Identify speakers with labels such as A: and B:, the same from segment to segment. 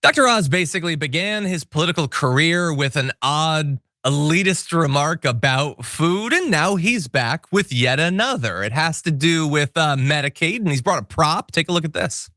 A: Dr. Oz basically began his political career with an odd elitist remark about food, and now he's back with yet another. It has to do with Medicaid, and he's brought a prop. Take a look at this.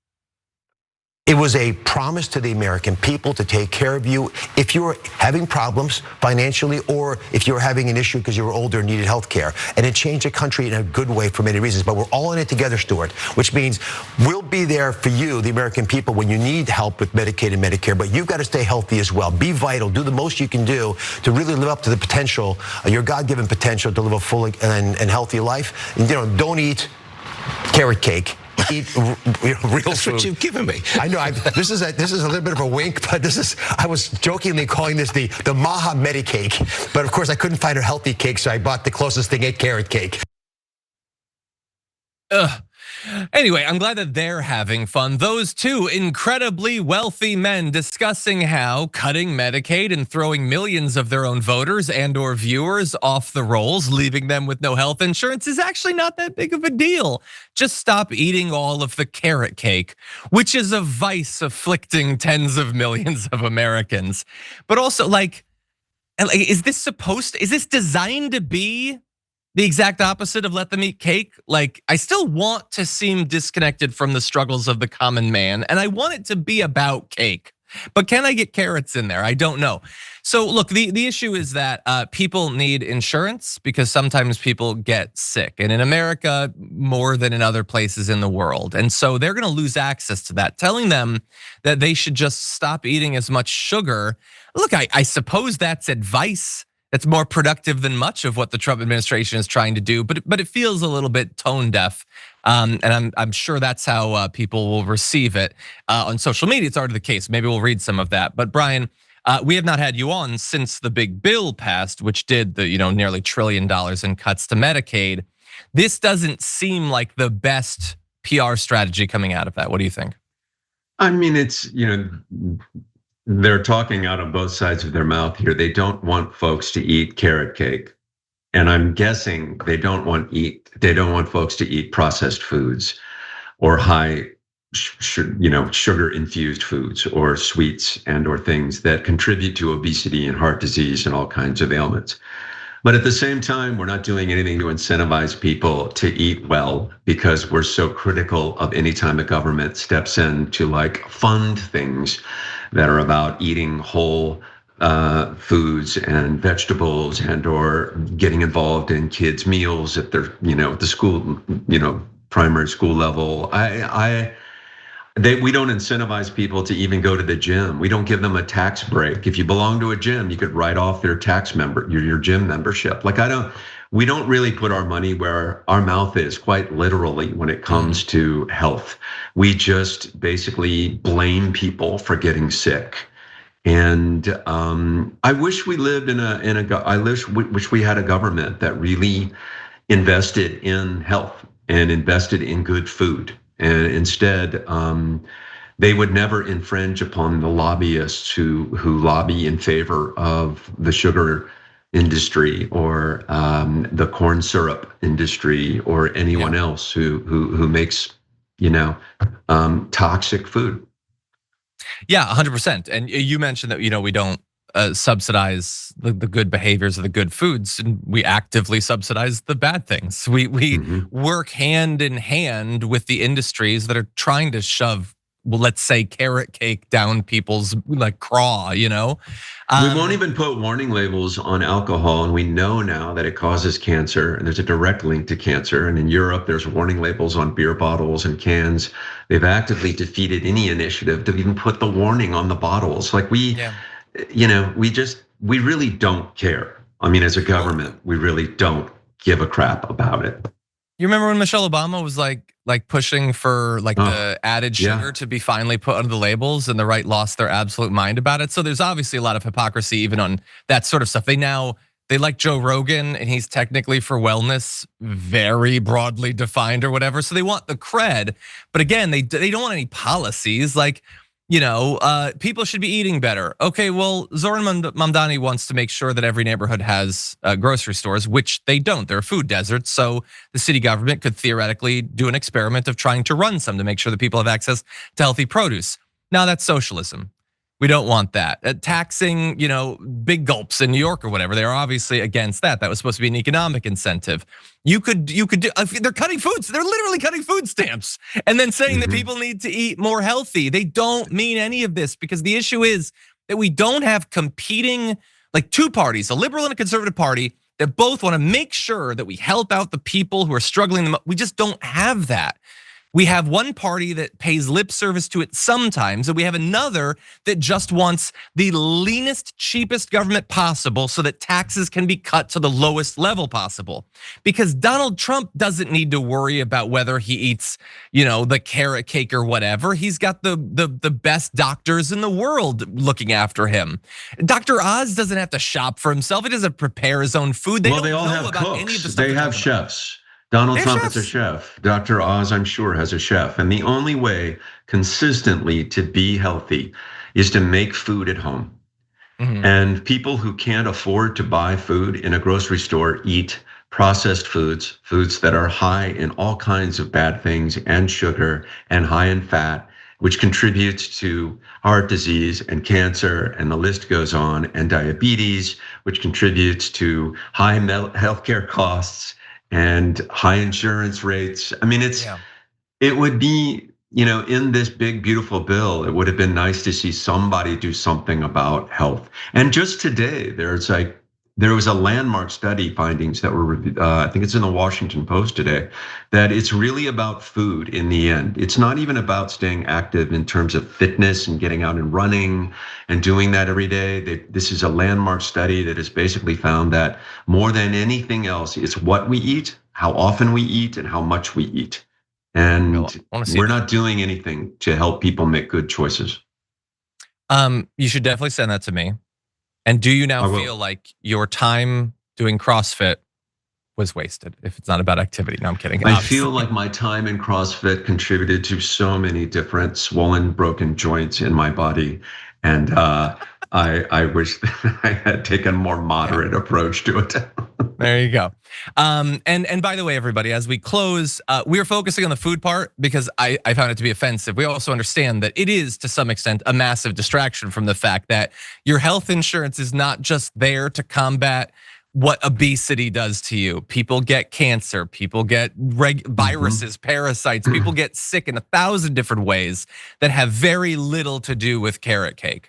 B: It was a promise to the American people to take care of you if you were having problems financially or if you were having an issue because you were older and needed health care. And it changed the country in a good way for many reasons. But we're all in it together, Stuart, which means we'll be there for you, the American people, when you need help with Medicaid and Medicare. But you've got to stay healthy as well. Be vital. Do the most you can do to really live up to the potential, your God-given potential to live a full and healthy life. And, don't eat carrot cake. Eat real food.
C: That's what you've given me.
B: I know. This is a little bit of a wink, but I was jokingly calling this the MAHA Medi-cake. But of course, I couldn't find a healthy cake, so I bought the closest thing, a carrot cake.
A: Anyway, I'm glad that they're having fun. Those two incredibly wealthy men discussing how cutting Medicaid and throwing millions of their own voters and or viewers off the rolls, leaving them with no health insurance, is actually not that big of a deal. Just stop eating all of the carrot cake, which is a vice afflicting tens of millions of Americans. But also, is this designed to be the exact opposite of let them eat cake? I still want to seem disconnected from the struggles of the common man, and I want it to be about cake. But can I get carrots in there? I don't know. So look, the issue is that people need insurance because sometimes people get sick, and in America more than in other places in the world. And so they're gonna lose access to that. Telling them that they should just stop eating as much sugar. Look, I suppose that's advice. It's more productive than much of what the Trump administration is trying to do, but it feels a little bit tone deaf, and I'm sure that's how people will receive it on social media. It's already the case. Maybe we'll read some of that. But Brian, we have not had you on since the big bill passed, which did the nearly $1 trillion in cuts to Medicaid. This doesn't seem like the best PR strategy coming out of that. What do you think?
D: I mean, it's they're talking out of both sides of their mouth here. They don't want folks to eat carrot cake, and I'm guessing they don't want folks to eat processed foods or high, sugar infused foods or sweets and or things that contribute to obesity and heart disease and all kinds of ailments. But at the same time, we're not doing anything to incentivize people to eat well because we're so critical of any time a government steps in to fund things that are about eating whole foods and vegetables and or getting involved in kids' meals at their, the school, primary school level. We don't incentivize people to even go to the gym. We don't give them a tax break. If you belong to a gym, you could write off their your gym membership. We don't really put our money where our mouth is, quite literally, when it comes to health. We just basically blame people for getting sick. And I wish we lived I wish we had a government that really invested in health and invested in good food. And instead, they would never infringe upon the lobbyists who lobby in favor of the sugar industry or the corn syrup industry or anyone else who makes toxic food.
A: Yeah, 100%. And you mentioned that we don't subsidize the good behaviors of the good foods, and we actively subsidize the bad things. We work hand in hand with the industries that are trying to shove, let's say, carrot cake down people's craw. We
D: won't even put warning labels on alcohol, and we know now that it causes cancer, and there's a direct link to cancer. And in Europe, there's warning labels on beer bottles and cans. They've actively defeated any initiative to even put the warning on the bottles. We really don't care. I mean, as a government, we really don't give a crap about it.
A: You remember when Michelle Obama was pushing for the added sugar to be finally put under the labels, and the right lost their absolute mind about it? So there's obviously a lot of hypocrisy even on that sort of stuff. They like Joe Rogan, and he's technically for wellness, very broadly defined or whatever. So they want the cred, but again, they don't want any policies people should be eating better. Okay, well, Zoran Mamdani wants to make sure that every neighborhood has grocery stores, which they don't. They're food deserts. So the city government could theoretically do an experiment of trying to run some to make sure that people have access to healthy produce. Now that's socialism. We don't want that. Taxing, big gulps in New York or whatever, they're obviously against that. That was supposed to be an economic incentive. You could do, they're cutting foods, they're literally cutting food stamps and then saying that people need to eat more healthy. They don't mean any of this because the issue is that we don't have competing, like two parties, a liberal and a conservative party that both want to make sure that we help out the people who are struggling. We just don't have that. We have one party that pays lip service to it sometimes, and we have another that just wants the leanest, cheapest government possible so that taxes can be cut to the lowest level possible. Because Donald Trump doesn't need to worry about whether he eats, the carrot cake or whatever. He's got the best doctors in the world looking after him. Dr. Oz doesn't have to shop for himself. He doesn't prepare his own food.
D: They all have cooks. They have chefs. Donald Trump is a chef. Dr. Oz, I'm sure, has a chef. And the only way consistently to be healthy is to make food at home. And people who can't afford to buy food in a grocery store eat processed foods, foods that are high in all kinds of bad things and sugar and high in fat, which contributes to heart disease and cancer, and the list goes on, and diabetes, which contributes to high healthcare costs and high insurance rates. I mean, it would be, in this big, beautiful bill, it would have been nice to see somebody do something about health. And just today, there was a landmark study findings that were, I think it's in the Washington Post today, that it's really about food in the end. It's not even about staying active in terms of fitness and getting out and running and doing that every day. This is a landmark study that has basically found that more than anything else, it's what we eat, how often we eat, and how much we eat. And we're not doing anything to help people make good choices.
A: You should definitely send that to me. And do you now feel like your time doing CrossFit was wasted if it's not about activity? No, I'm kidding.
D: I feel like my time in CrossFit contributed to so many different swollen, broken joints in my body. And I wish that I had taken a more moderate approach to it.
A: There you go. And by the way, everybody, as we close, we are focusing on the food part because I found it to be offensive. We also understand that it is, to some extent, a massive distraction from the fact that your health insurance is not just there to combat what obesity does to you. People get cancer, people get viruses, parasites, people get sick in 1,000 different ways that have very little to do with carrot cake.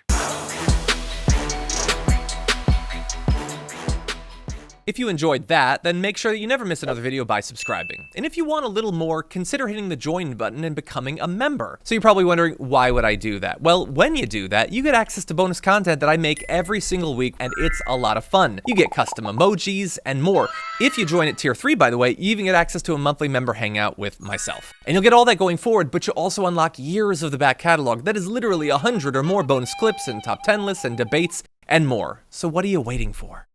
A: If you enjoyed that, then make sure that you never miss another video by subscribing. And if you want a little more, consider hitting the join button and becoming a member. So you're probably wondering, why would I do that? Well, when you do that, you get access to bonus content that I make every single week, and it's a lot of fun. You get custom emojis and more. If you join at tier 3, by the way, you even get access to a monthly member hangout with myself. And you'll get all that going forward, but you'll also unlock years of the back catalog that is literally 100 or more bonus clips and top 10 lists and debates and more. So what are you waiting for?